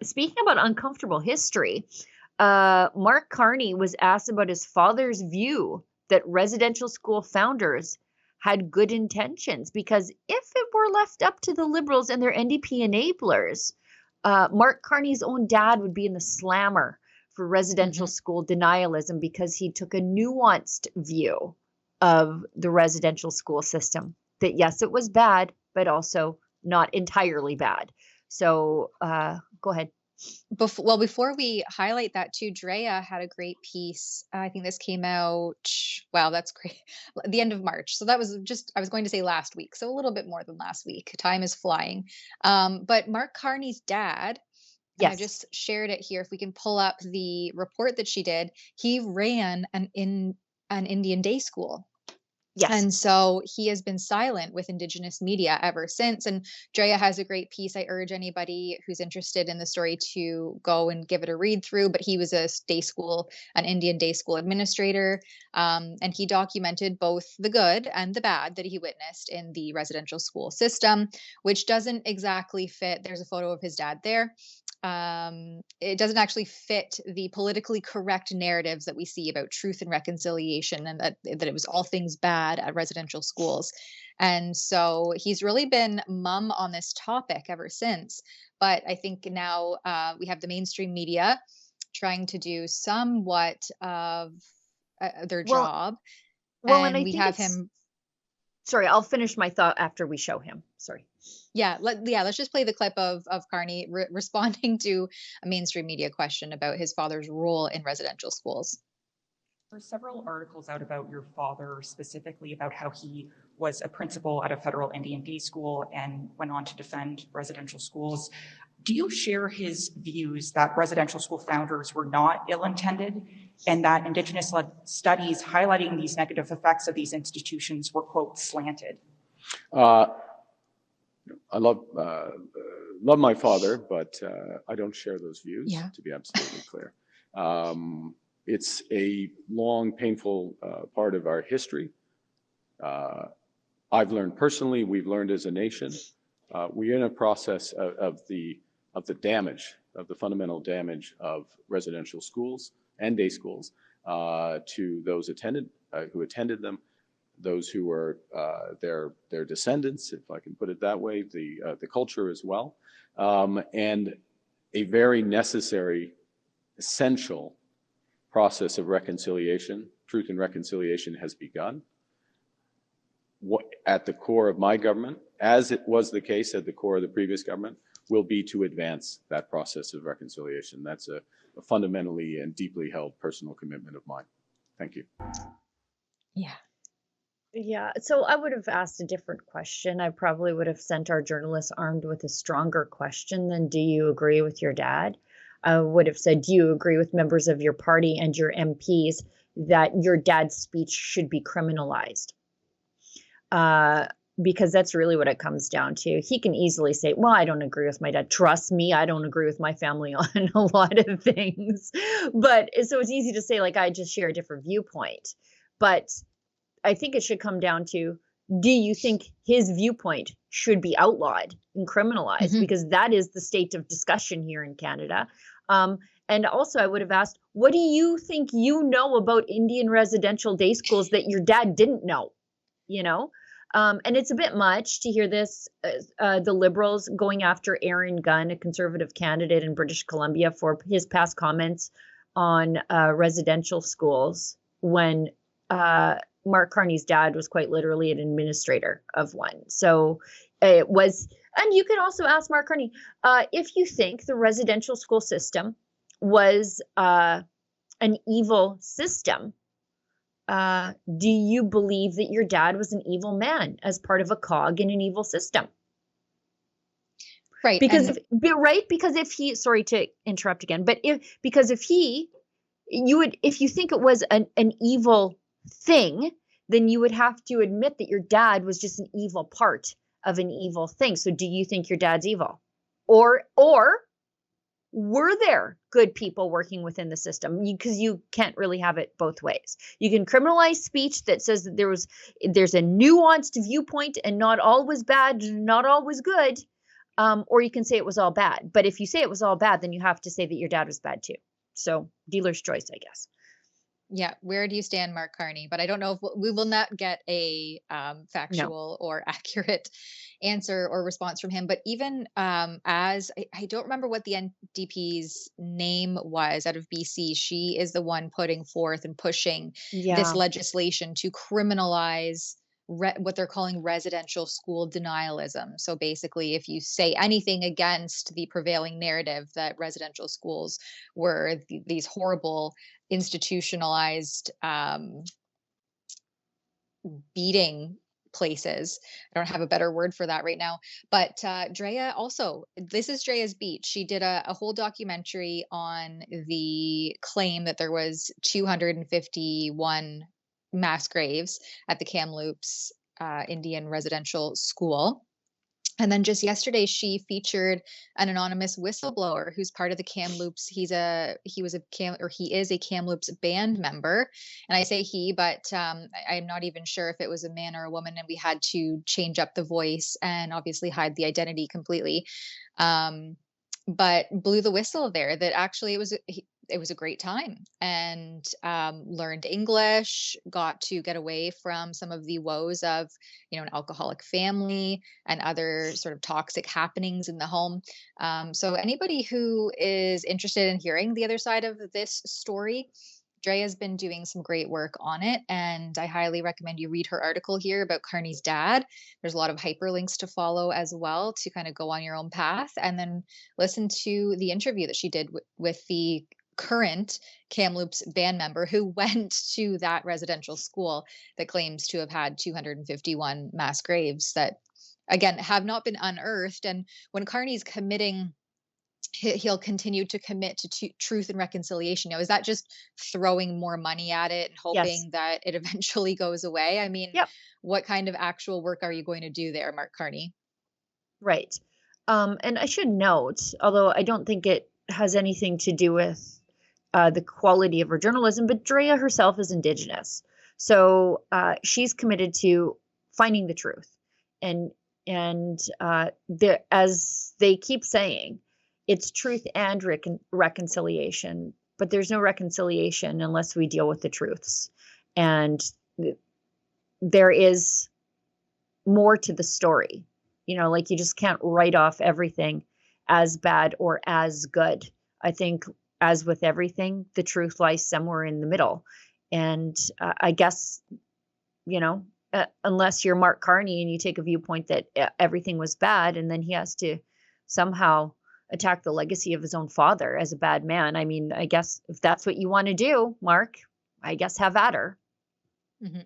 Speaking about uncomfortable history, Mark Carney was asked about his father's view that residential school founders had good intentions, because if it were left up to the Liberals and their NDP enablers, Mark Carney's own dad would be in the slammer for residential school denialism, because he took a nuanced view of the residential school system. That yes, it was bad, but also not entirely bad. So go ahead. Before we highlight that too, Drea had a great piece. I think this came out, wow, that's great. The end of March. So that was just, I was going to say last week. So a little bit more than last week. Time is flying. But Mark Carney's dad, and I just shared it here. If we can pull up the report that she did, he ran an Indian day school. Yes. And so he has been silent with Indigenous media ever since. And Drea has a great piece. I urge anybody who's interested in the story to go and give it a read through. But he was an Indian day school administrator. And he documented both the good and the bad that he witnessed in the residential school system, which doesn't exactly fit. There's a photo of his dad there. It doesn't actually fit the politically correct narratives that we see about truth and reconciliation, and that it was all things bad at residential schools. And so he's really been mum on this topic ever since. But I think now we have the mainstream media trying to do somewhat of their job. And we have him. Sorry, I'll finish my thought after we show him. Sorry. Let's just play the clip of Carney responding to a mainstream media question about his father's role in residential schools. There are several articles out about your father, specifically about how he was a principal at a federal Indian day school and went on to defend residential schools. Do you share his views that residential school founders were not ill-intended and that Indigenous-led studies highlighting these negative effects of these institutions were, quote, slanted? I love my father, but I don't share those views, to be absolutely clear. It's a long, painful part of our history. I've learned personally, we've learned as a nation. We're in a process of the damage, of the fundamental damage of residential schools and day schools to those who attended them, those who were their descendants, if I can put it that way, the culture as well, and a very necessary, essential process of reconciliation, truth and reconciliation has begun. At the core of my government, as it was the case at the core of the previous government, will be to advance that process of reconciliation. That's a fundamentally and deeply held personal commitment of mine. Thank you. Yeah, so I would have asked a different question. I probably would have sent our journalists armed with a stronger question than, do you agree with your dad? I would have said, do you agree with members of your party and your MPs that your dad's speech should be criminalized? Because that's really what it comes down to. He can easily say, well, I don't agree with my dad. Trust me, I don't agree with my family on a lot of things. But so it's easy to say, like, I just share a different viewpoint. But I think it should come down to, do you think his viewpoint should be outlawed and criminalized? Because that is the state of discussion here in Canada. And also I would have asked, what do you think you know about Indian residential day schools that your dad didn't know? And it's a bit much to hear this, the Liberals going after Gunn, a Conservative candidate in British Columbia, for his past comments on residential schools, when Mark Carney's dad was quite literally an administrator of one. So it was, and you could also ask Mark Carney, if you think the residential school system was an evil system, do you believe that your dad was an evil man as part of a cog in an evil system? Right. Because if he, sorry to interrupt again, but if you think it was an evil thing, then you would have to admit that your dad was just an evil part of an evil thing. So do you think your dad's evil? Or were there good people working within the system? Because you can't really have it both ways. You can criminalize speech that says that there's a nuanced viewpoint and not all was bad, not all was good. or you can say it was all bad. But if you say it was all bad, then you have to say that your dad was bad too. So dealer's choice, I guess. Yeah, where do you stand, Mark Carney? But I don't know if we will not get a No. factual or accurate answer or response from him. But even as I don't remember what the NDP's name was out of BC, she is the one putting forth and pushing this Yeah. legislation to criminalize what they're calling residential school denialism. So basically, if you say anything against the prevailing narrative that residential schools were these horrible institutionalized beating places. I don't have a better word for that right now. But Drea also, this is Drea's beat. She did a whole documentary on the claim that there was 251 mass graves at the Kamloops Indian Residential School. And then just yesterday, she featured an anonymous whistleblower who's part of the Kamloops. He is a Kamloops band member. And I say he, but I'm not even sure if it was a man or a woman. And we had to change up the voice and obviously hide the identity completely. But blew the whistle there that actually it was a great time, and learned English, got to get away from some of the woes of, an alcoholic family and other sort of toxic happenings in the home. So anybody who is interested in hearing the other side of this story, Drea's been doing some great work on it, and I highly recommend you read her article here about Carney's dad. There's a lot of hyperlinks to follow as well to kind of go on your own path, and then listen to the interview that she did with the current Kamloops band member who went to that residential school that claims to have had 251 mass graves that, again, have not been unearthed. And when Carney's committing, he'll continue to commit to truth and reconciliation. Now, is that just throwing more money at it and hoping Yes. that it eventually goes away? I mean, Yep. what kind of actual work are you going to do there, Mark Carney? Right. And I should note, although I don't think it has anything to do with the quality of her journalism, but Drea herself is Indigenous. So she's committed to finding the truth. And as they keep saying, it's truth and reconciliation, but there's no reconciliation unless we deal with the truths. And there is more to the story. Like you just can't write off everything as bad or as good. I think, as with everything, the truth lies somewhere in the middle. And I guess, unless you're Mark Carney and you take a viewpoint that everything was bad, and then he has to somehow attack the legacy of his own father as a bad man. I mean, I guess if that's what you want to do, Mark, I guess have at her. Mm-hmm.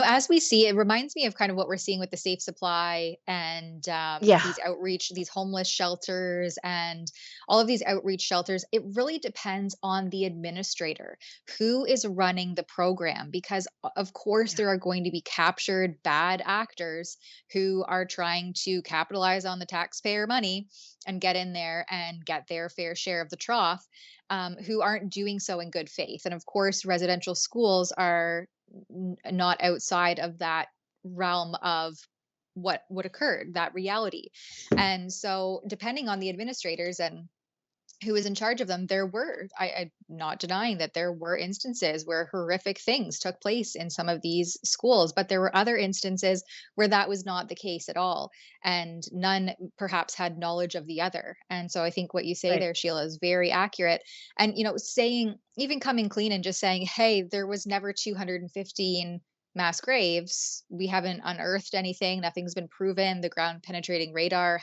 As we see, it reminds me of kind of what we're seeing with the Safe Supply and these outreach, these homeless shelters and all of these outreach shelters. It really depends on the administrator who is running the program, because of course there are going to be captured bad actors who are trying to capitalize on the taxpayer money and get in there and get their fair share of the trough, who aren't doing so in good faith. And of course, residential schools are not outside of that realm of what occurred, that reality. And so depending on the administrators and who was in charge of them, I'm not denying that there were instances where horrific things took place in some of these schools, but there were other instances where that was not the case at all. And none perhaps had knowledge of the other. And so I think what you say there, Sheila, is very accurate. And, saying, even coming clean and just saying, hey, there was never 215 mass graves. We haven't unearthed anything. Nothing's been proven. The ground penetrating radar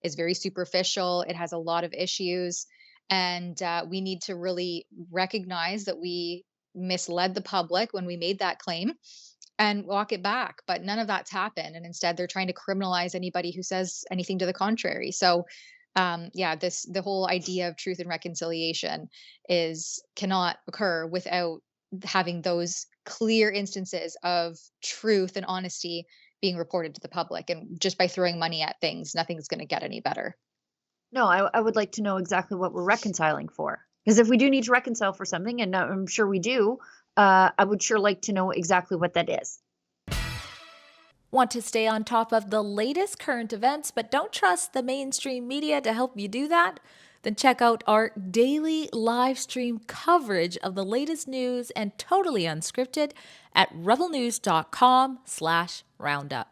is very superficial. It has a lot of issues. And we need to really recognize that we misled the public when we made that claim and walk it back. But none of that's happened. And instead, they're trying to criminalize anybody who says anything to the contrary. So the whole idea of truth and reconciliation cannot occur without having those clear instances of truth and honesty being reported to the public. And just by throwing money at things, nothing's going to get any better. No, I would like to know exactly what we're reconciling for. Because if we do need to reconcile for something, and I'm sure we do, I would sure like to know exactly what that is. Want to stay on top of the latest current events, but don't trust the mainstream media to help you do that? Then check out our daily live stream coverage of the latest news and totally unscripted at rebelnews.com/roundup.